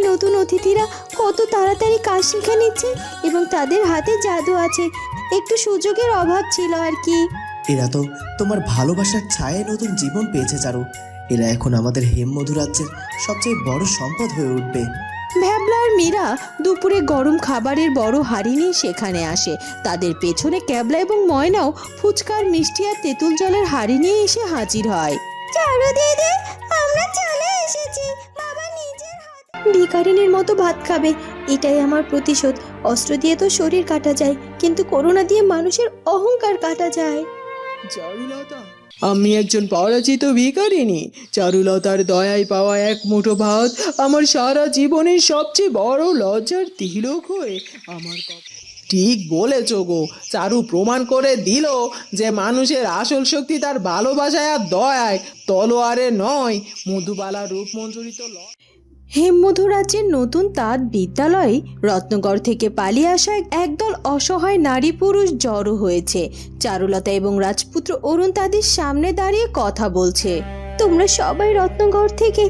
নতুন অতিথিরা কত তাড়াতাড়ি কাজ শিখে নিচ্ছে এবং তাদের হাতে জাদু আছে। একটু সুযোগের অভাব ছিল আর কি। এরা তো তোমার ভালোবাসার ছায়ায় নতুন জীবন পেয়েছে চারু। এরা এখন আমাদের হেমমধু রাজ্যের সবচেয়ে বড় সম্পদ হয়ে উঠবে। ভ্যাবলা আর মীরা দুপুরে গরম খাবারের বড় হাঁড়ি নিয়ে সেখানে আসে। তাদের পেছনে ক্যাবলা এবং ময়নাও ফুচকার মিষ্টি আর তেঁতুল জলের হাঁড়ি নিয়ে এসে হাজির হয়। চারু দিদি, আমরা চলে এসেছি। বাবা নিজের হাতে ভিখারিনীর মতো ভাত খাবে, এটাই আমার প্রতিশোধ। অস্ত্র দিয়ে তো শরীর কাটা যায়, কিন্তু করুণা দিয়ে মানুষের অহংকার কাটা যায়। চারুলতা, আমি একজন পরাজিত ভিখারিনী। চারুলতার দয়ায় পাওয়া এক মুঠো ভাত আমার সারা জীবনের সবচেয়ে বড় লজ্জার তিলক হয়ে আমার ঠিক বলেছ গো। চারু প্রমাণ করে দিল যে মানুষের আসল শক্তি তার ভালোবাসায় আর দয়ায়, তলোয়ারে নয়। মধুবালা রূপমঞ্জুরিত হেমমধু রাজ্যের নতুন তাঁত বিদ্যালয়ে রত্নগড় থেকে পালিয়ে আসা একদল অসহায় নারী পুরুষ জড়ো হয়েছে। চারুলতা এবং রাজপুত্র অরুণ তাদের সামনে দাঁড়িয়ে কথা বলছে। তোমরা সবাই রত্নগড় থেকে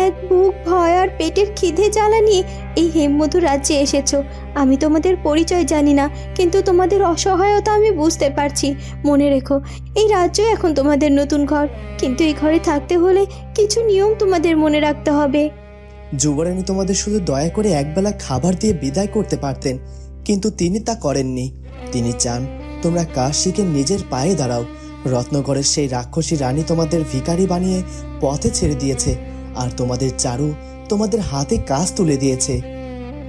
এক বুক ভয় আর পেটের খিদে জ্বালা নিয়ে এই হেমমধু রাজ্যে এসেছো। আমি তোমাদের পরিচয় জানি না, কিন্তু তোমাদের অসহায়তা আমি বুঝতে পারছি। মনে রেখো, এই রাজ্য এখন তোমাদের নতুন ঘর, কিন্তু এই ঘরে থাকতে হলে কিছু নিয়ম তোমাদের মনে রাখতে হবে। যুবরানী তোমাদের শুধু দয়া করে একবেলা খাবার দিয়ে বিদায় করতে পারতেন, কিন্তু তিনি তা করেননি। তিনি চান তোমরা কাজ শিখে নিজের পায়ে দাঁড়াও। রত্নগড়ের সেই রাক্ষসী রানী তোমাদের ভিখারি বানিয়ে পথে ছেড়ে দিয়েছে, আর তোমাদের চারু তোমাদের হাতে কাজ তুলে দিয়েছে।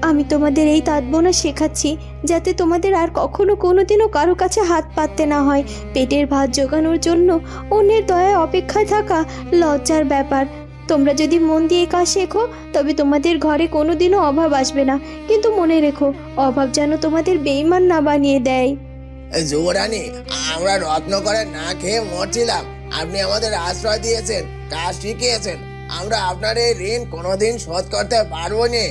আমি তোমাদের এই তাঁত বোনা শেখাচ্ছি, যাতে তোমাদের আর কখনো কোনোদিনও কারো কাছে হাত পাততে না হয়। পেটের ভাত জোগানোর জন্য অন্যের দয়ায় অপেক্ষায় থাকা লজ্জার ব্যাপার। তোমরা যদি মন দিয়ে কাজ শেখো, তবে তোমাদের ঘরে কোনোদিনও অভাব আসবে না। কিন্তু মনে রেখো, অভাব যেন তোমাদের বেঈমান না বানিয়ে দেয়। যুবরানী, আমরা রত্নগড়ে না খেয়ে মরছিলাম। আপনি আমাদের আশ্রয় দিয়েছেন, কাজ শিখিয়েছেন। আমরা আপনার এই ঋণ কোনোদিন শোধ করতে পারবো না।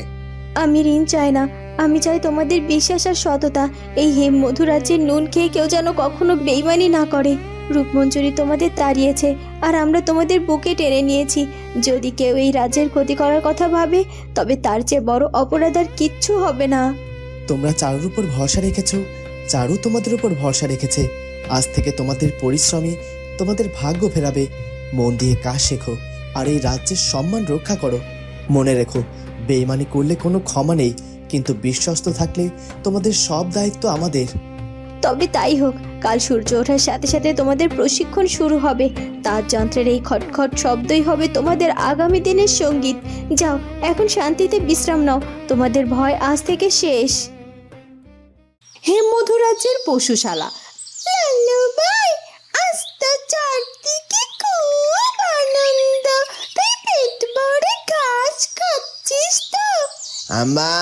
আমি ঋণ চাই না, আমি চাই তোমাদের বিশ্বাস আর সততা। এই হেমমধু রাজ্যের নুন খেয়ে কেউ যেন কখনো বেইমানি না করে। রূপমঞ্জুরি তোমাদের তাড়িয়েছে, আর আমরা তোমাদের বুকে টেনে নিয়েছি। যদি কেউ এই রাজ্যের ক্ষতি করার কথা ভাবে, তবে তার চেয়ে বড় অপরাধ আর কিচ্ছু হবে না। তোমরা চারুর উপর ভরসা রেখেছো, চারু তোমাদের উপর ভরসা রেখেছে। আজ থেকে তোমাদের পরিশ্রমী তোমাদের ভাগ্য ফেরাবে। মন দিয়ে কাজ শেখো আর এই রাজ্যের সম্মান রক্ষা করো। মনে রেখো, বেইমানি করলে কোনো ক্ষমা নেই, কিন্তু বিশ্বস্ত থাকলে তোমাদের সব দায়িত্ব আমাদের। তবে তাই হোক, কাল সূর্য ওঠার সাথে সাথে তোমাদের প্রশিক্ষণ শুরু হবে। তার যন্ত্রের এই খটখট শব্দই হবে তোমাদের আগামী দিনের সঙ্গীত। যাও, এখন শান্তিতে বিশ্রাম নাও, তোমাদের ভয় আজ থেকে শেষ। হেমমধু রাজ্যের পশুশালা। লালু ভাই, আজ তো চারদিকে খুব আনন্দ। তুই পেট ভরে ঘাস খাচ্ছিস তো? আম্মা,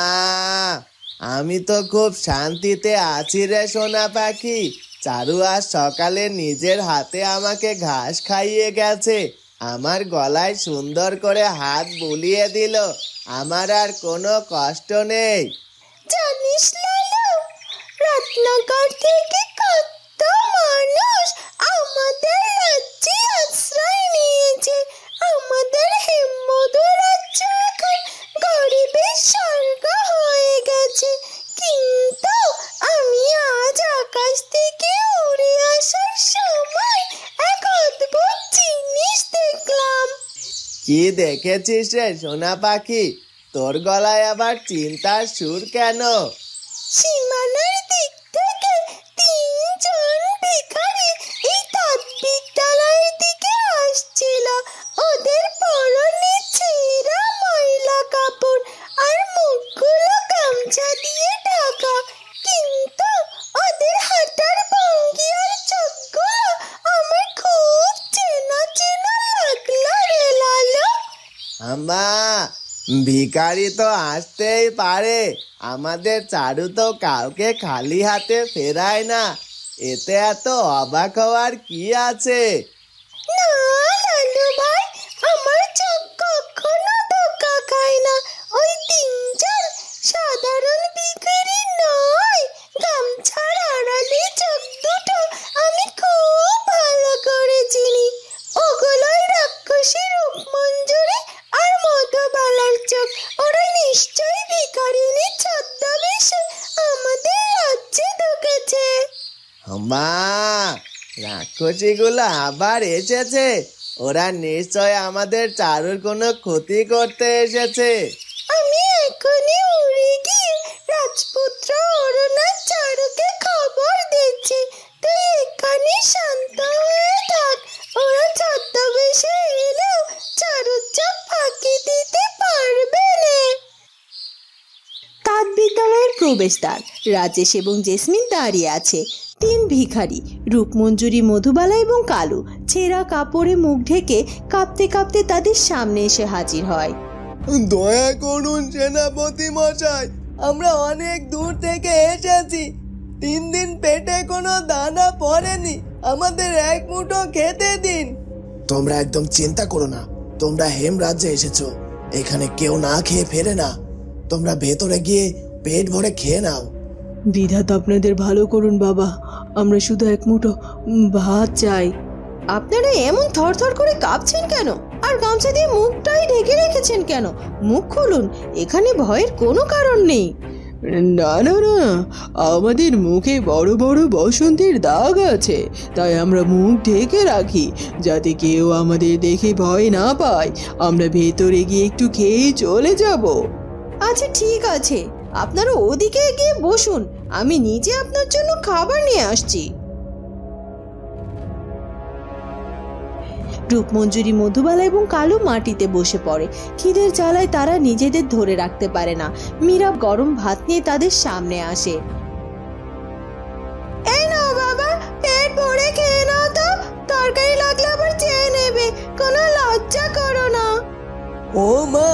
আমি তো খুব শান্তিতে আছি রে সোনা পাখি। চারু আজ সকালে নিজের হাতে আমাকে ঘাস খাইয়ে গেছে। আমার গলায় সুন্দর করে হাত বুলিয়ে দিল। আমার আর কোনো কষ্ট নেই। জানিস লালু, রত্নগড় থেকে কত মানুষ আমাদের রাজ্যে আশ্রয় নিয়েছে। আমাদের হেমমধু রাজ্য এখন গরিবের স্বর্গ হয়ে গেছে। কিন্তু আমি আজ আকাশ থেকে উড়ে আসার সময় এক অদ্ভুত জিনিস দেখলাম। কি দেখেছিস রে সোনা পাখি? তোর গলায় আবার চিন্তার সুর কেন? সীমানার দিক থেকে তিনজন ভিখারি এই তাঁত বিদ্যালয়ের দিকে আসছিল। ওদের পরনে ছেঁড়া ময়লা কাপড় আর মুখগুলো গামছা দিয়ে ঢাকা, কিন্তু ওদের হাঁটার ভঙ্গি আর চোখগুলো আমার খুব চেনা চেনা লাগলো রে লালু। আম্মা, ভিখারি তো আসতেই পারে। আমাদের চারু তো কাউকে খালি হাতে ফেরায় না। এতে এত অবাক হওয়ার কি আছে? না লালু ভাই, আমার চোখ কখনো ধোকা খায় না। ওই তিনজন সাধারণ ভিখারি নয়। গামছার আড়ালে চোখ দুটো আমি খুব ভালো করে চিনি। ওগুলোই রাক্ষসী রূপমঞ্জুরি আর মধুবালার চোখ। ওরা রাক্ষসীগুলো আবার এসেছে। ওরা নিশ্চয় আমাদের চারুর কোনো ক্ষতি করতে এসেছে। আমি এখনই উড়ে গিয়ে রাজপুত্র অরুণ আর চারুকে খবর দিচ্ছি। তুই এখানে শান্ত হয়ে থাক। ওরা ছদ্মবেশে এলেও চারুর চোখ ফাঁকি দিতে পারবে না। তাঁত বিদ্যালয়ের প্রবেশদ্বার। রাজেশ এবং জেসমিন দাঁড়িয়ে আছে। তিন ভিখারি রূপমঞ্জুরি, মধুবালা এবং কালু ছেঁড়া কাপড়ে মুখ ঢেকে কাঁপতে কাঁপতে তাদের সামনে এসে হাজির হয়। দয়া করুন সেনাপতি মশাই, আমরা অনেক দূর থেকে এসেছি। 3 দিন পেটে কোনো দানা পড়েনি, আমাদের এক মুঠো খেতে দিন। তোমরা একদম চিন্তা করো না, তোমরা হেমরাজ্যে এসেছো, এখানে কেউ না খেয়ে ফেরে না। তোমরা ভেতরে গিয়ে পেট ভরে খেয়ে নাও। বিধাতা আপনাদের ভালো করুন বাবা, আমরা শুধু এক মুঠো ভাত চাই। আপনারা এমন থরথর করে কাঁপছেন কেন? আর গামছা দিয়ে মুখটাই ঢেকে রেখেছেন কেন? মুখ খুলুন, এখানে ভয়ের কোনো কারণ নেই। না না না, আমাদের মুখে বড় বড় বসন্তের দাগ আছে, তাই আমরা মুখ ঢেকে রাখি যাতে কেউ আমাদের দেখে ভয় না পায়। আমরা ভেতরে গিয়ে একটু খেয়ে চলে যাব। আচ্ছা ঠিক আছে, আপনারা ওদিকে গিয়ে বসুন, আমি নিজে আপনার জন্য খাবার নিয়ে আসছি। রূপমঞ্জুরি, মধুবালা এবং কালু মাটিতে বসে পড়ে। খিদের জ্বালায় তারা নিজেদের ধরে রাখতে পারে না। মীরা গরম ভাত নিয়ে তাদের সামনে আসে। এই নাও বাবা, পেট ভরে খেয়ে নাও তো, তরকারি লাগলে আবার চেয়ে নেবে, কোনো লজ্জা করো না। ও মা,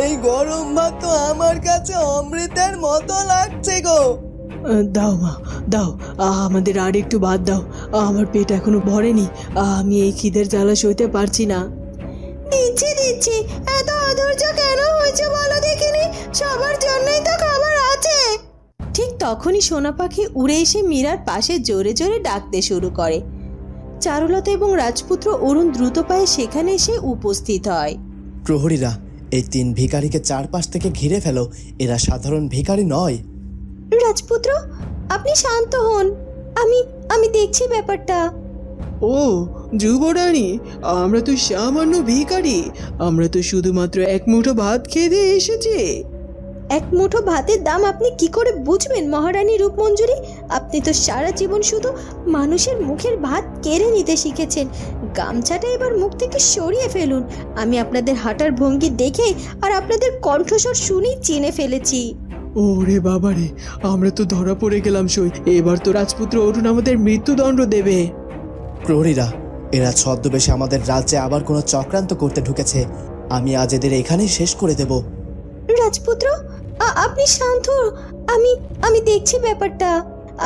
এই গরম ভাত তো আমার কাছে অমৃতের মতো লাগছে গো। দাও মা দাও, আমাদের আর একটু ভাত দাও, আমার পেট এখনো ভরেনি, আমি এই খিদের জ্বালা সইতে পারছি না। দিচ্ছি দিচ্ছি, এত অধৈর্য কেন হয়েছে বলো দেখিনি? সবার জন্যই তো খাবার আছে। ঠিক তখনই সোনা পাখি উড়ে এসে মীরার পাশে জোরে জোরে ডাকতে শুরু করে। চারুলতা এবং রাজপুত্র অরুণ দ্রুত পায়ে সেখানে এসে উপস্থিত হয়। প্রহরীরা, এই 3 ভিখারিকে চারপাশ থেকে ঘিরে ফেলো, এরা সাধারণ ভিখারি নয়। রাজপুত্র, আপনি শান্ত হন, আমি দেখছি ব্যাপারটা। ও যুবরানী, আমরা তো সামান্য ভিখারি, আমরা তো শুধুমাত্র এক মুঠো ভাত খেতে এসেছি। এক মুঠো ভাতের দাম আপনি কি করে বুঝবেন মহারানী রূপমঞ্জুরি? আপনি তো সারা জীবন শুধু মানুষের মুখের ভাত কেড়ে নিতে শিখেছেন। গামছাটা এবার মুখ থেকে সরিয়ে ফেলুন। আমি আপনাদের হাঁটার ভঙ্গি দেখে আর আপনাদের কণ্ঠস্বর শুনেই চিনে ফেলেছি। ওরে বাবারে, আমরা তো ধরা পড়ে গেলাম সই। এবার তো রাজপুত্র অরুণ আমাদের মৃত্যুদণ্ড দেবে। প্রহরীরা, এরা ছদ্মবেশে আমাদের রাজ্যে আবার কোনো চক্রান্ত করতে ঢুকেছে। আমি আজ এদের এখানেই শেষ করে দেব। রাজপুত্র, আপনি শান্ত, আমি দেখছি ব্যাপারটা।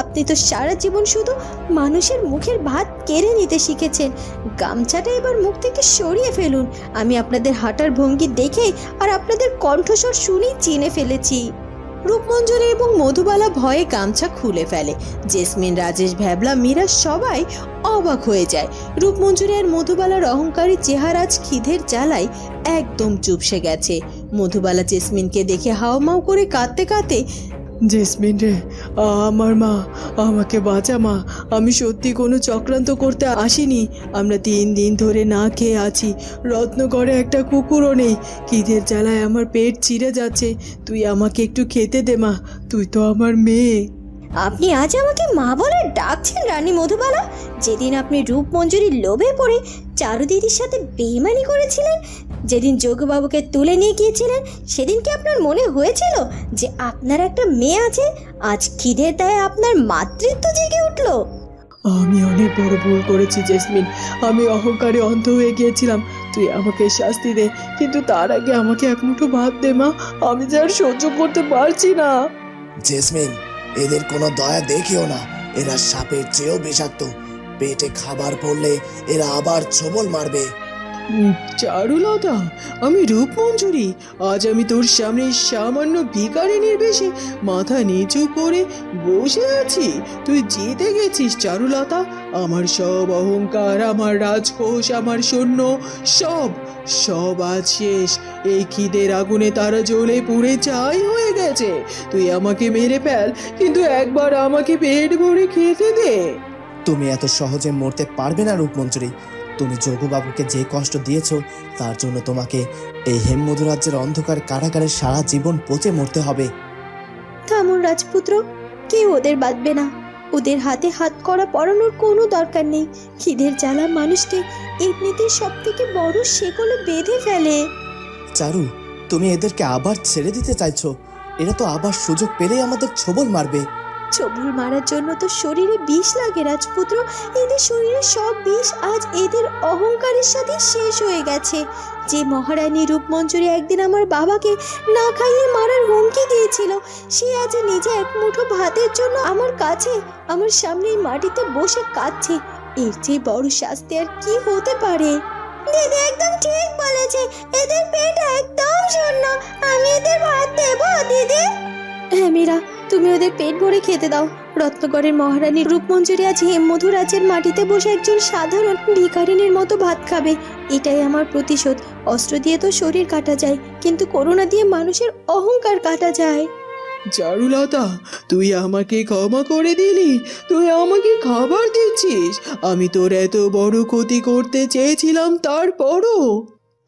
আপনি তো সারা জীবন শুধু মানুষের মুখের ভাত কেড়ে নিতে শিখেছেন। গামছাটা এবার মুখ থেকে সরিয়ে ফেলুন। আমি আপনাদের হাঁটার ভঙ্গি দেখে আর আপনাদের কণ্ঠস্বর শুনেই চিনে ফেলেছি। রূপমঞ্জুরি এবং মধুবালা ভয়ে গামছা খুলে ফেলে। জেসমিন, রাজেশ, ভ্যাবলা, মীরা সবাই অবাক হয়ে যায়। রূপমঞ্জুরি আর মধুবালার অহংকারী চেহারা আজ খিদের জ্বালায় একদম চুপসে গেছে। মধুবালা জেসমিনকে দেখে হাওমাও করে কাঁদতে কাঁদতে, জেসমিন রে, আমার মা, আমাকে বাঁচা মা, আমি সত্যি কোনো চক্রান্ত করতে আসিনি। আমরা 3 দিন ধরে না খেয়ে আছি, রত্নগড়ে একটা কুকুরও নেই। খিদের জ্বালায় আমার পেট চিরে যাচ্ছে, তুই আমাকে একটু খেতে দে মা, তুই তো আমার মেয়ে। আপনি আজ আমাকে মা বলে ডাকছেন রানী মধুবালা? যেদিন আপনি রূপমঞ্জুরির লোভে পড়ে চারু দিদির সাথে বেইমানি করেছিলেন, যেদিন যোগবাবুকে তুলে নিয়ে গিয়েছিলেন, সেদিন কি আপনার মনে হয়েছিল যে আপনার একটা মেয়ে আছে? আজ খিদের দায়ে আপনার মাতৃত্ব জেগে উঠলো। আমি অনেক বড় ভুল করেছি জেসমিন, আমি অহংকারে অন্ধ হয়ে গিয়েছিলাম। তুই আমাকে শাস্তি দে, কিন্তু তার আগে আমাকে এক মুঠো ভাত দে মা, আমি যে আর সহ্য করতে পারছি না। জেসমিন, এদের কোনো দয়া দেখিও না, এরা সাপের চেয়েও বিষাক্ত। পেটে খাবার পড়লে এরা আবার ছোবল মারবে। চারুলতা, আমি রূপমঞ্জুরি, আজ আমি তোর সামনে সামান্য ভিখারিনীর বেশে মাথা নিচু করে বসে আছি। তুই জিতে গেছিস চারুলতা। আমার সব অহংকার, আমার রাজকোষ, আমার সৈন্য, সব আজ শেষ। এই খিদের আগুনে তারা জ্বলে পুড়ে ছাই হয়ে গেছে। তুই আমাকে মেরে ফেল, কিন্তু একবার আমাকে পেট ভরে খেতে দে। তুমি এত সহজে মরতে পারবে না রূপমঞ্জুরি। তুমি যোগুবাবুকে যে কষ্ট দিয়েছো তার জন্য তোমাকে এই হেমমধু রাজ্যের অন্ধকার কারাগারে সারা জীবন পচে মরতে হবে। থামুন রাজপুত্র, কেউ ওদের বাঁধবে না। ওদের হাতে হাত করা পরানোর কোনো দরকার নেই। খিদের জ্বালা মানুষকে এমনিতেই সব থেকে বড় শেকলে বেঁধে ফেলে। চারু, তুমি এদেরকে আবার ছেড়ে দিতে চাইছো? এরা তো আবার সুযোগ পেলেই আমাদের ছোবল মারবে। ছবল মারার জন্য তো শরীরে বিষ লাগে রাজপুত্র। এদের শরীরে সব বিষ আজ এদের অহংকারের সাথে শেষ হয়ে গেছে। যে মহারানী রূপমঞ্জুরি একদিন আমার বাবাকে না খাইয়ে মারার হুমকি দিয়েছিল, সে আজ নিজে এক মুঠো ভাতের জন্য আমার কাছে, আমার সামনে মাটিতে বসে কাঁদছে। এর চেয়ে বড় শাস্তি আর কি হতে পারে? দিদি একদম ঠিক বলেছে, এদের পেট একদম শূন্য। আমি এদের ভাত দেব দিদি? হ্যাঁ মীরা, তুমি ওদের পেট ভরে খেতে দাও। রত্নগড়ের মহারানী রূপমঞ্জুরি আজ হেমমধু রাজ্যের মাটিতে বসে একজন সাধারণ ভিখারিনীর মতো ভাত খাবে। এটাই আমার প্রতিশোধ। অস্ত্র দিয়ে তো শরীর কাটা যায়, কিন্তু করুণা দিয়ে মানুষের অহংকার কাটা যায়। চারুলতা, তুই আমাকে ক্ষমা করে দিলি? তুই আমাকে খাবার দিচ্ছিস? আমি তোর এত বড় ক্ষতি করতে চেয়েছিলাম, তারপরও?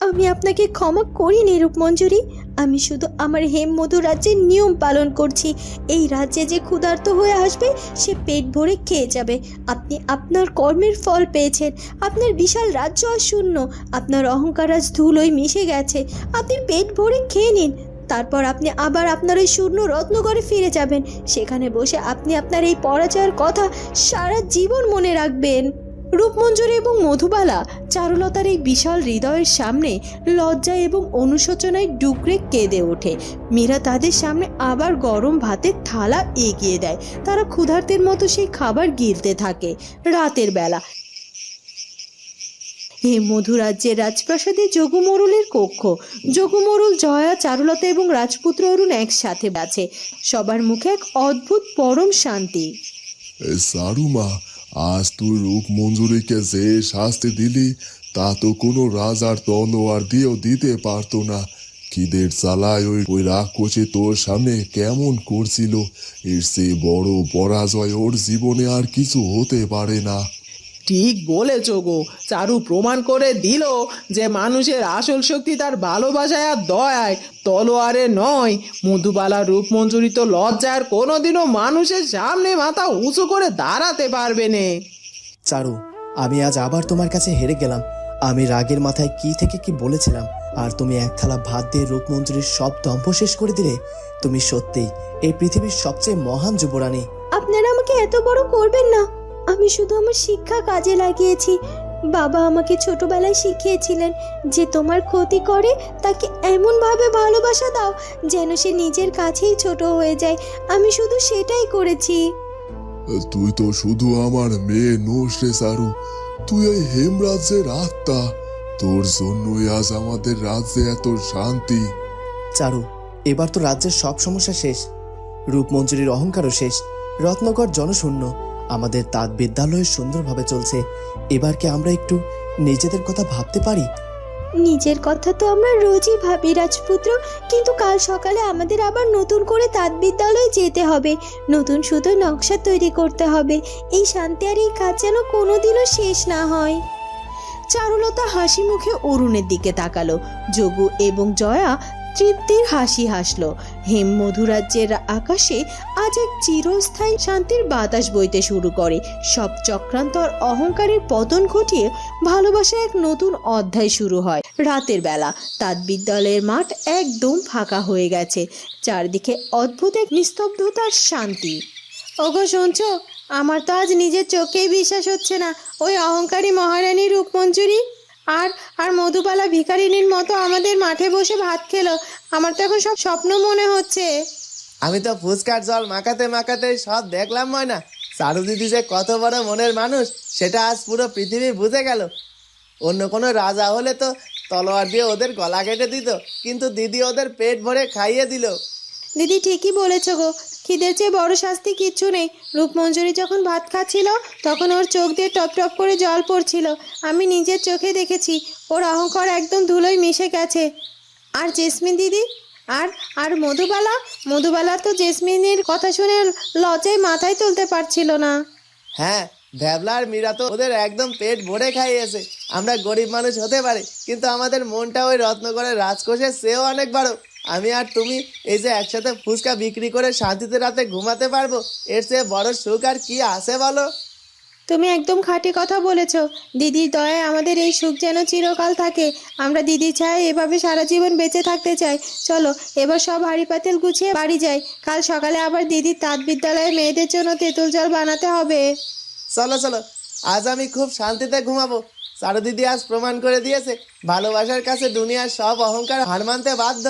আমি আপনাকে ক্ষমা করিনি রূপমঞ্জুরি। আমি শুধু আমার হেমমধু রাজ্যের নিয়ম পালন করছি। এই রাজ্যে যে ক্ষুধার্ত হয়ে আসবে সে পেট ভরে খেয়ে যাবে। আপনি আপনার কর্মের ফল পেয়েছেন। আপনার বিশাল রাজ্য আর শূন্য। আপনার অহংকার আজ ধুলোয় মিশে গেছে। আপনি পেট ভরে খেয়ে নিন। তারপর আপনি আবার আপনার ওই শূন্য রত্নগড়ে ফিরে যাবেন। সেখানে বসে আপনি আপনার এই পরাজয়ের কথা সারা জীবন মনে রাখবেন। রূপমঞ্জুরি এবং মধুবালা চারুলতার এই বিশাল হৃদয়ের সামনে লজ্জায় এবং অনুশোচনায় ডুকরে কেঁদে ওঠে। মীরা তাদের সামনে আবার গরম ভাতের থালা এগিয়ে দেয়। তারা ক্ষুধার্তের মতো সেই খাবার গিলতে থাকে। রাতের বেলা হেমমধু রাজ্যের রাজপ্রাসাদে যোগুমরুলের কক্ষ। যোগুমরুল, জয়া, চারুলতা এবং রাজপুত্র অরুণ একসাথে আছে। সবার মুখে এক অদ্ভুত পরম শান্তি। সারুমা, আজ তুই রূপমঞ্জুরিকে যে শাস্তি দিলি তা তো কোনো রাজার তলোয়ার দিয়েও দিতে পারতো না। খিদের জ্বালায় ওই রাক্ষসী তোর সামনে কেমন করছিল। এর চেয়ে বড় পরাজয় ওর জীবনে আর কিছু হতে পারে না। ঠিক বলেছ গো। চারু প্রমাণ করে দিল যে মানুষের আসল শক্তি তার ভালোবাসায় আর দয়ায়, তলোয়ারে নয়। মধুবালা রূপমঞ্জুরি তো লজ্জার কোনোদিনও মানুষের সামনে মাথা উঁচু করে দাঁড়াতে পারবে না। চারু, আমি আজ আবার তোমার কাছে হেরে গেলাম। আমি রাগের মাথায় কি থেকে কি বলেছিলাম, আর তুমি এক থালা ভাত দিয়ে রূপমঞ্জুরির সব দম্ভ শেষ করে দিলে। তুমি সত্যিই এই পৃথিবীর সবচেয়ে মহান যুবরানী। আপনারা আমাকে এত বড় করবেন না। আমি শুধু আমার শিক্ষা কাজে লাগিয়েছি। বাবা আমাকে ছোটবেলায় শিখিয়েছিলেন যে তোমার ক্ষতি করে তাকে এমনভাবে ভালোবাসা দাও যেন সে নিজের কাছেই ছোট হয়ে যায়। আমি শুধু সেটাই করেছি। তুই তো শুধু আমার মেয়ে নোস রে সারু, তুই এই হেমরাজ্যের আত্মা। তোর জন্যই আজ আমাদের রাজ্যে এত শান্তি। চারু, এবার তো রাজ্যের সব সমস্যা শেষ। রূপমঞ্জুরির অহংকারও শেষ। রত্নগড় জনশূন্য। আমাদের তাঁত বিদ্যালয় সুন্দরভাবে চলছে। এবার কি আমরা একটু নিজেদের কথা ভাবতে পারি? নিজের কথা তো আমরা রোজই ভাবি রাজপুত্র, কিন্তু কাল সকালে আমাদের আবার নতুন করে তাঁত বিদ্যালয়ে যেতে হবে। নতুন সুতো নকশা তৈরি করতে হবে। এই শান্তি আর এই কাজ যেন কোনোদিনও শেষ না হয়। চারুলতা হাসি মুখে অরুণের দিকে তাকালো। যোগু এবং জয়া তৃপ্তির হাসি হাসলো। হেমমধু রাজ্যের আকাশে আজ এক চিরস্থায়ী শান্তির বাতাস বইতে শুরু করে। সব চক্রান্ত আর অহংকারের পতন ঘটিয়ে ভালোবাসায় এক নতুন অধ্যায় শুরু হয়। রাতের বেলা তাঁত বিদ্যালয়ের মাঠ একদম ফাঁকা হয়ে গেছে। চারদিকে অদ্ভুত এক নিস্তব্ধতার শান্তি। ওগো শুনছো? আমার তো আজ নিজের চোখেই বিশ্বাস হচ্ছে না। ওই অহংকারী মহারানী রূপমঞ্জুরি আর মধুবালা ভিখারিনীর মতো আমাদের মাঠে বসে ভাত খেলো। আমার তো এখন সব স্বপ্ন মনে হচ্ছে। আমি তো ফুচকার জল মাখাতে মাখাতে সব দেখলাম ময়না। চারু দিদি যে কত বড় মনের মানুষ সেটা আজ পুরো পৃথিবী বুঝে গেল। অন্য কোনো রাজা হলে তো তলোয়ার দিয়ে ওদের গলা কেটে দিত, কিন্তু দিদি ওদের পেট ভরে খাইয়ে দিল। দিদি ঠিকই বলেছো গো। খিদের চেয়ে বড় শাস্তি কিচ্ছু নেই। রূপমঞ্জুরি যখন ভাত খাচ্ছিল তখন ওর চোখ দিয়ে টপ টপ করে জল পড়ছিল। আমি নিজের চোখে দেখেছি। ওর অহংকার একদম ধুলোয় মিশে গেছে। আর জেসমিন দিদি আর মধুবালা তো জেসমিনের কথা শুনে লজ্জায় মাথায় তুলতে পারছিল না। হ্যাঁ, ভ্যাবলা আর মীরা তো ওদের একদম পেট ভরে খাইয়েছে। আমরা গরিব মানুষ হতে পারে, কিন্তু আমাদের মনটা ওই রত্নগড়ের রাজকোষের চেয়েও অনেক বড়। আমি আর তুমি এই যে একসাথে ফুচকা বিক্রি করে শান্তিতে রাতে ঘুমাতে পারবো, এর চেয়ে বড় সুখ আর কি আছে বলো? তুমি একদম খাঁটি কথা বলেছ। দিদির দয়ায় আমাদের এই সুখ যেন চিরকাল থাকে। আমরা দিদির ছায় এভাবে সারা জীবন বেঁচে থাকতে চাই। চলো এবার সব হাঁড়ি পাতিল গুছিয়ে বাড়ি যাই। কাল সকালে আবার দিদির তাঁত বিদ্যালয়ে মেয়েদের জন্য তেঁতুল জল বানাতে হবে। চলো চলো, আজ আমি খুব শান্তিতে ঘুমাবো। চারু দিদি আজ প্রমাণ করে দিয়েছে ভালোবাসার কাছে দুনিয়ার সব অহংকার হার মানতে বাধ্য।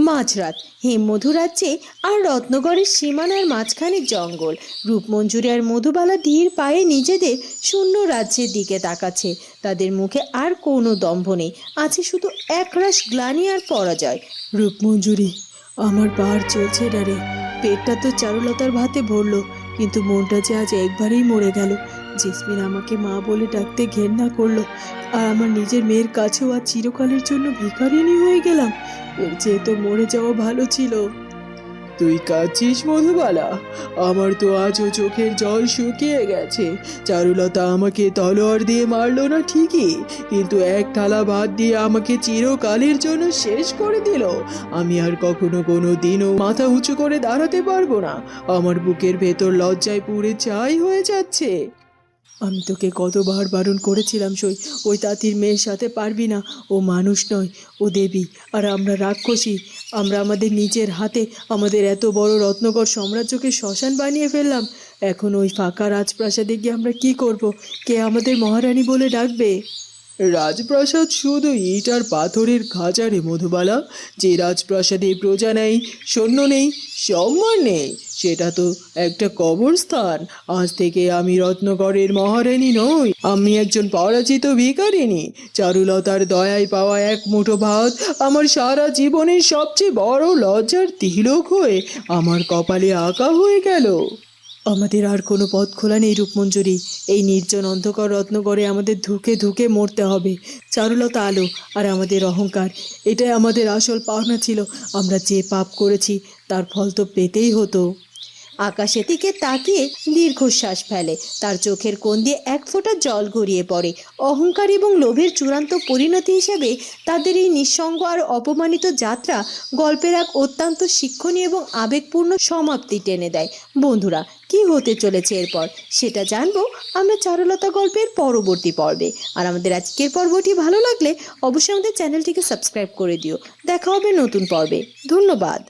মাঝরাত হেমমধু রাজ্যে আর রত্নগড়ের সীমানার মাঝখানে জঙ্গল। রূপমঞ্জুরি আর মধুবালা ধীর পায়ে নিজেদের শূন্য রাজ্যের দিকে তাকাচ্ছে। তাদের মুখে আর কোনো দম্ভ নেই, আছে শুধু একরাশ গ্লানি আর পরাজয়। রূপমঞ্জুরি, আমার পাহাড় চলছে না রে। পেটটা তো চারুলতার ভাতে ভরলো, কিন্তু মনটা যে আজ একবারেই মরে গেল। জেসমিন আমাকে মা বলে ডাকতে ঘেন্না করলো, আর আমার নিজের মেয়ের কাছেও আজ চিরকালের জন্য ভিখারিনী হয়ে গেলাম। এর চেয়ে তো মরে যাওয়া ভালো ছিল। তুই কাঁদছিস মধুবালা? আমার তো আজও চোখের জল শুকিয়ে গেছে। চারুলতা আমাকে তলোয়ার দিয়ে মারলো না ঠিকই, কিন্তু এক থালা ভাত দিয়ে আমাকে চিরকালের জন্য শেষ করে দিল। আমি আর কখনো কোনো দিনও মাথা উঁচু করে দাঁড়াতে পারবো না। আমার বুকের ভেতর লজ্জায় পুড়ে ছাই হয়ে যাচ্ছে। আমি তোকে কতবার বারণ করেছিলাম সই, ওই তাঁতির মেয়ের সাথে পারবি না। ও মানুষ নয়, ও দেবী, আর আমরা রাক্ষসী। আমরা আমাদের নিজের হাতে আমাদের এত বড় রত্নগড় সাম্রাজ্যকে শ্মশান বানিয়ে ফেললাম। এখন ওই ফাঁকা রাজপ্রাসাদে গিয়ে আমরা কি করব? কে আমাদের মহারানী বলে ডাকবে? রাজপ্রাসাদ শুধু ইট আর পাথরের খাঁচা রে মধুবালা। যে রাজপ্রাসাদে প্রজা নেই, সৈন্য নেই, সম্মান নেই, সেটা তো একটা কবরস্থান। আজ থেকে আমি রত্নগড়ের মহারানী নই, আমি একজন পরাজিত ভিখারিনী। চারুলতার দয়ায় পাওয়া এক মুঠো ভাত আমার সারা জীবনের সবচেয়ে বড় লজ্জার তিলক হয়ে আমার কপালে আঁকা হয়ে গেল। আমাদের আর কোনো পথ খোলা নেই রূপমঞ্জুরি। এই নির্জন অন্ধকার রত্নগড়ে আমাদের ধুকে ধুকে মরতে হবে। চারুলতা আলো আর আমাদের অহংকার, এটাই আমাদের আসল পাওনা ছিল। আমরা যে পাপ করেছি তার ফল তো পেতেই হতো। আকাশের দিকে তাকিয়ে দীর্ঘশ্বাস ফেলে। তার চোখের কোণ দিয়ে এক ফোঁটা জল গড়িয়ে পড়ে। অহংকার এবং লোভের চূড়ান্ত পরিণতি হিসেবে তাদের এই নিঃসঙ্গ আর অপমানিত যাত্রা গল্পের এক অত্যন্ত শিক্ষণীয় এবং আবেগপূর্ণ সমাপ্তি টেনে দেয়। বন্ধুরা, কি হতে চলেছে এরপর সেটা জানবো আমরা চারুলতা গল্পের পরবর্তী পর্বে। আর আমাদের আজকের পর্বটি ভালো লাগলে অবশ্যই আমাদের চ্যানেলটিকে সাবস্ক্রাইব করে দিও। দেখা হবে নতুন পর্বে। ধন্যবাদ।